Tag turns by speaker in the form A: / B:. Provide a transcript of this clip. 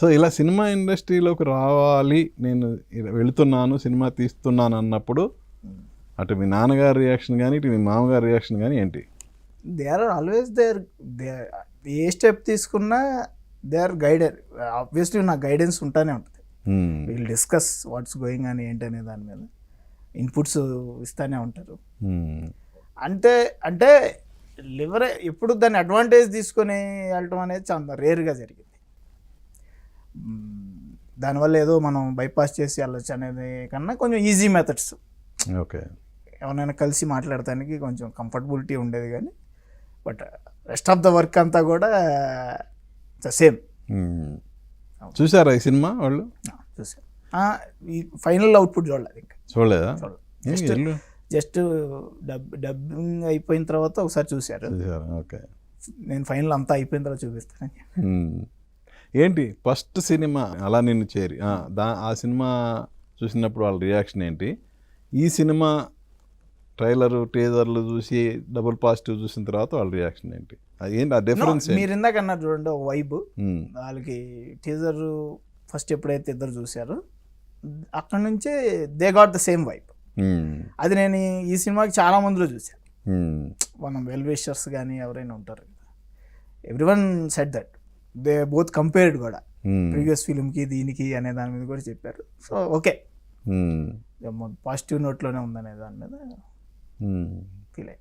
A: So ఇలా cinema ఇండస్ట్రీలోకి రావాలి, నేను వెళుతున్నాను, సినిమా తీస్తున్నాను అన్నప్పుడు అటు మీ నాన్నగారి రియాక్షన్ కానీ ఇటు మీ మామగారి రియాక్షన్ కానీ ఏంటి?
B: They are always a step తీసుకున్నా దే ఆర్ గైడెడ్. ఆబ్వియస్లీ నాకు గైడెన్స్ ఉంటానే ఉంటుంది. వీల్ డిస్కస్ వాట్స్ గోయింగ్ అని ఏంటనే దాని మీద ఇన్పుట్స్ ఇస్తూనే ఉంటారు. అంటే అంటే లివర్ ఎప్పుడు దాన్ని అడ్వాంటేజ్ తీసుకొని వెళ్ళటం అనేది చాలా రేర్గా జరిగింది. దానివల్ల ఏదో మనం బైపాస్ చేసి వెళ్ళొచ్చు అనేది కన్నా కొంచెం ఈజీ మెథడ్స్.
A: ఓకే,
B: ఎవరైనా కలిసి మాట్లాడటానికి కొంచెం కంఫర్టబిలిటీ ఉండేది, కానీ but rest of the work అంతా కూడా ద సేమ్.
A: చూసారా ఈ సినిమా వాళ్ళు?
B: చూసాను. ఈ ఫైనల్ అవుట్పుట్ చూడలేదు, ఇంకా
A: చూడలేదా?
B: జస్ట్ డబ్బింగ్ అయిపోయిన తర్వాత ఒకసారి చూశారు.
A: ఓకే, నేను
B: ఫైనల్ అంతా అయిపోయిన తర్వాత చూపిస్తాను.
A: ఏంటి ఫస్ట్ సినిమా అలా నిన్ను చేరి ఆ సినిమా చూసినప్పుడు వాళ్ళ రియాక్షన్ ఏంటి? ఈ సినిమా ట్రైలర్ టీజర్లు చూసి డబుల్ పాజిటివ్ చూసిన తర్వాత వాళ్ళ రియాక్షన్ ఏంటి? ఏంటి ఆ డిఫరెన్స్?
B: మీరు ఇందాక అన్నారు చూడండి, ఒక వైబ్. వాళ్ళకి టీజర్ ఫస్ట్ ఎప్పుడైతే ఇద్దరు చూశారో అక్కడ నుంచే they got the same vibe. అది నేను ఈ సినిమాకి చాలా మందిలో చూశాను. మనం వెల్ విషర్స్ కానీ ఎవరైనా ఉంటారు, everyone said that they both compared కూడా ప్రీవియస్ ఫిల్మ్కి దీనికి అనే దాని మీద కూడా చెప్పారు. సో ఓకే, పాజిటివ్ నోట్లోనే ఉందనే దాని మీద ఫీల్ అయ్యి